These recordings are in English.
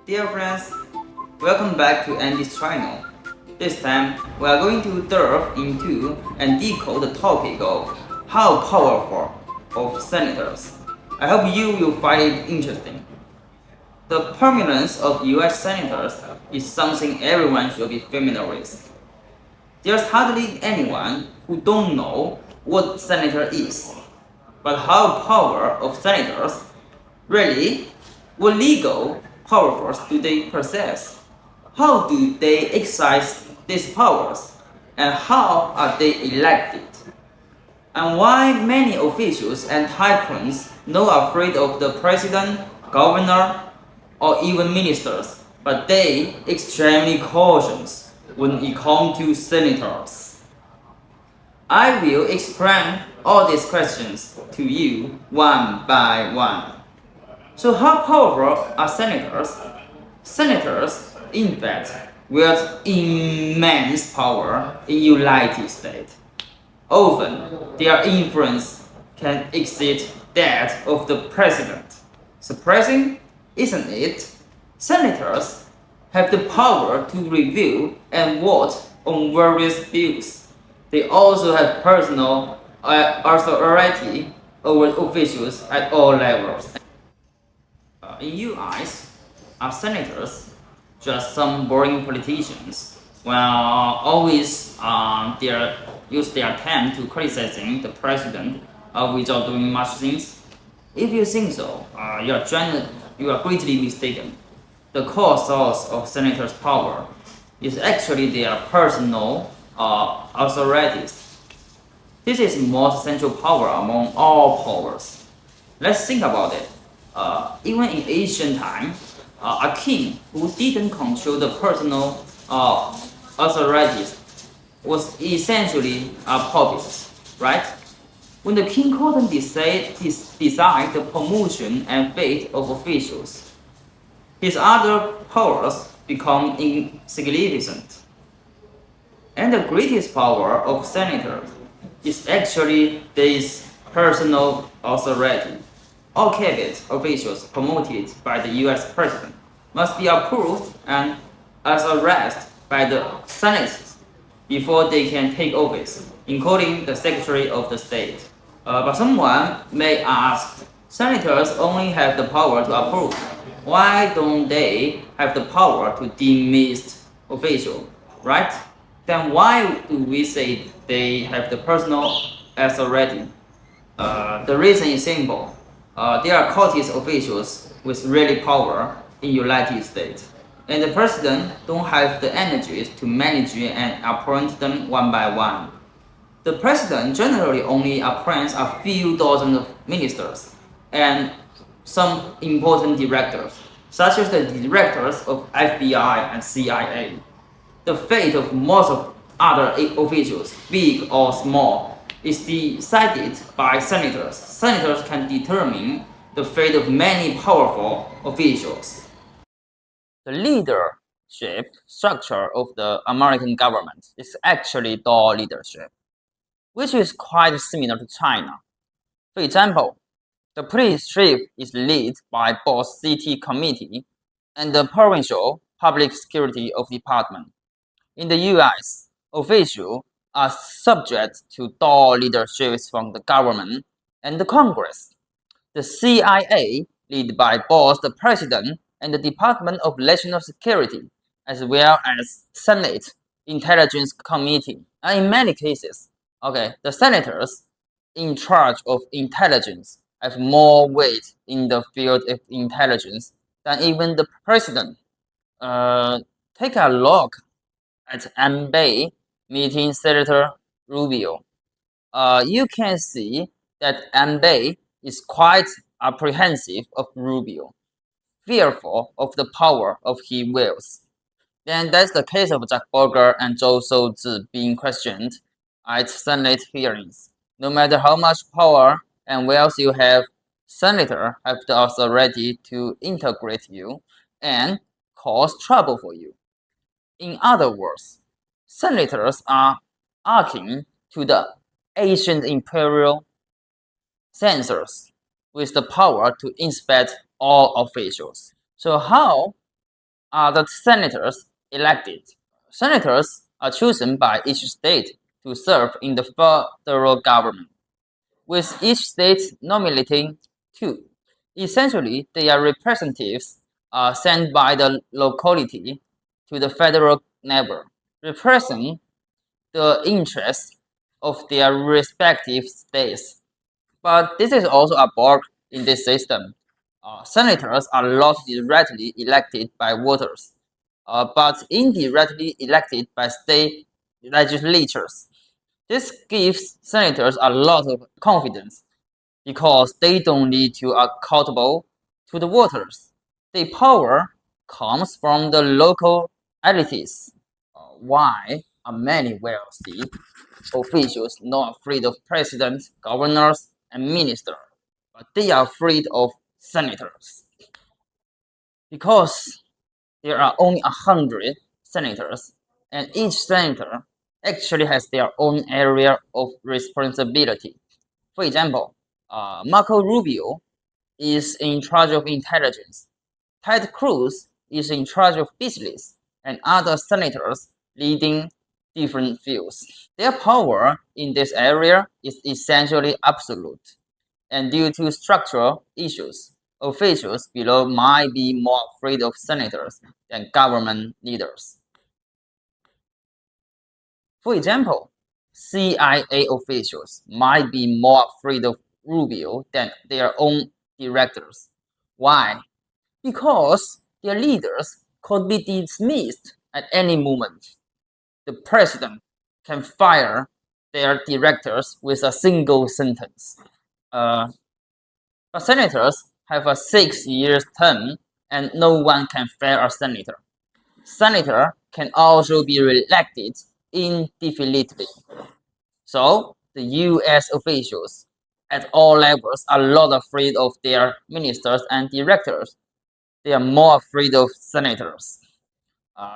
Dear friends, welcome back to Andy's channel. This time, we are going to delve into and decode the topic of how powerful of senators. I hope you will find it interesting. The permanence of US senators is something everyone should be familiar with. There's hardly anyone who don't know what senator is, but how power of senators really, what legal powers do they possess? How do they exercise these powers? And how are they elected? And why many officials and tycoons not afraid of the president, governor, or even ministers, but they extremely cautious when it comes to senators. I will explain all these questions to you one by one. So how powerful are senators? Senators, in fact, wield immense power in United States. Often, their influence can exceed that of the president. Surprising, isn't it? Senators have the power to review and vote on various bills. They also have personal authority over officials at all levels. In US, are senators just some boring politicians? Well, always use their time to criticizing the president without doing much things. If you think so, you are greatly mistaken. The core source of senators' power is actually their personal authorities. This is most central power among all powers. Let's think about it. Even in ancient time, a king who didn't control the personal authorities was essentially a puppet, right? When the king couldn't decide the promotion and fate of officials, his other powers become insignificant. And the greatest power of senators is actually this personal authority. All cabinet officials promoted by the US president must be approved and authorized by the Senate before they can take office, including the Secretary of the State. But someone may ask, senators only have the power to approve. Why don't they have the power to dismiss official, right? Then why do we say they have the personal authority? The reason is simple. There are courteous officials with really power in United States, and the president don't have the energies to manage and appoint them one by one. The president generally only appoints a few dozen of ministers and some important directors, such as the directors of FBI and CIA. The fate of most of other officials, big or small, is decided by senators. Senators can determine the fate of many powerful officials. The leadership structure of the American government is actually door leadership, which is quite similar to China. For example, the police chief is led by both city committee and the provincial public security of department. In the US, officials are subject to door leaderships from the government and the Congress. The CIA, led by both the President and the Department of National Security, as well as Senate Intelligence Committee. And in many cases, the senators in charge of intelligence have more weight in the field of intelligence than even the president. Take a look at MB meeting Senator Rubio. You can see that MB is quite apprehensive of Rubio, fearful of the power of his wills. Then that's the case of Jack Boger and Zhou Shouzi being questioned at Senate hearings. No matter how much power and wealth you have, senators have the authority to integrate you and cause trouble for you. In other words, senators are akin to the ancient imperial censors with the power to inspect all officials. So how are the senators elected. Senators are chosen by each state to serve in the federal government, with each state nominating two. Essentially, they are representatives sent by the locality to the federal level, representing the interests of their respective states. But this is also a bug in this system. Senators are not directly elected by voters, but indirectly elected by state legislatures. This gives senators a lot of confidence because they don't need to accountable to the voters. Their power comes from the local elites. Why are many wealthy officials not afraid of presidents, governors, and ministers, but they are afraid of senators? Because there are only 100 senators, and each senator actually has their own area of responsibility. For example, Marco Rubio is in charge of intelligence, Ted Cruz is in charge of business, and other senators leading different fields. Their power in this area is essentially absolute, and due to structural issues, officials below might be more afraid of senators than government leaders. For example, CIA officials might be more afraid of Rubio than their own directors. Why? Because their leaders could be dismissed at any moment. The president can fire their directors with a single sentence. But senators have a 6-year term and no one can fire a senator. Senator can also be reelected indefinitely. So the US officials at all levels are not afraid of their ministers and directors. They are more afraid of senators.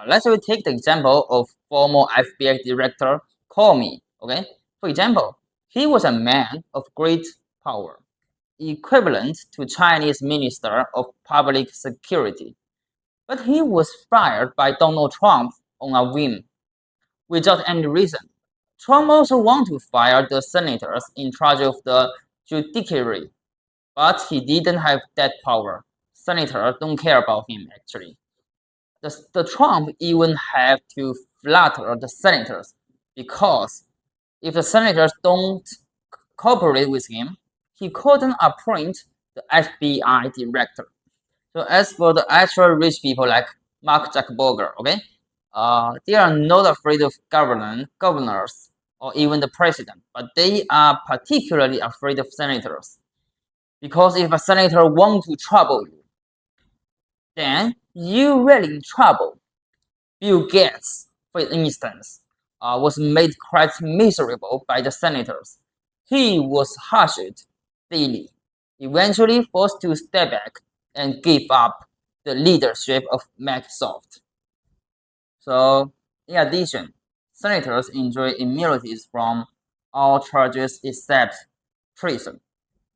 Let's take the example of former FBI director Comey. Okay, for example, he was a man of great power, equivalent to Chinese Minister of Public Security. But he was fired by Donald Trump on a whim, without any reason. Trump also wanted to fire the senators in charge of the judiciary, but he didn't have that power. Senators don't care about him actually. The Trump even had to flatter the senators because if the senators don't cooperate with him, he couldn't appoint the FBI director. So as for the actual rich people like Mark Zuckerberg, okay, they are not afraid of governors or even the president, but they are particularly afraid of senators. Because if a senator wants to trouble you, then you're really in trouble. Bill Gates, for instance, was made quite miserable by the senators. He was hushed daily, eventually forced to step back and give up the leadership of Microsoft. So, in addition, senators enjoy immunities from all charges except treason.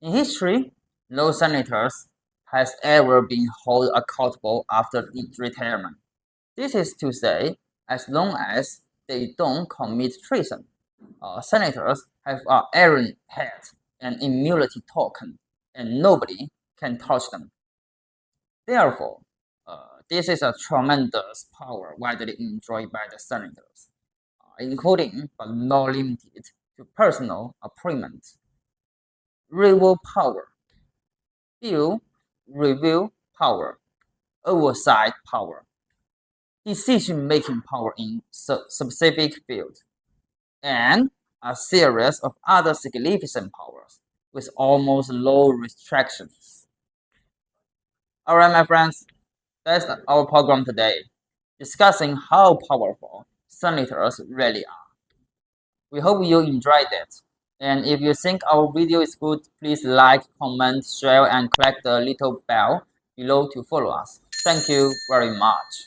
In history, no senator has ever been held accountable after retirement. This is to say, as long as they don't commit treason, senators have an iron head and immunity token, and nobody can touch them. Therefore, this is a tremendous power widely enjoyed by the senators, including but not limited to personal appointments, review power, bill review power, oversight power, decision-making power in specific fields, and a series of other significant powers with almost no restrictions. Alright, my friends, that's our program today, discussing how powerful senators really are. We hope you enjoyed it. And if you think our video is good, please like, comment, share, and click the little bell below to follow us. Thank you very much.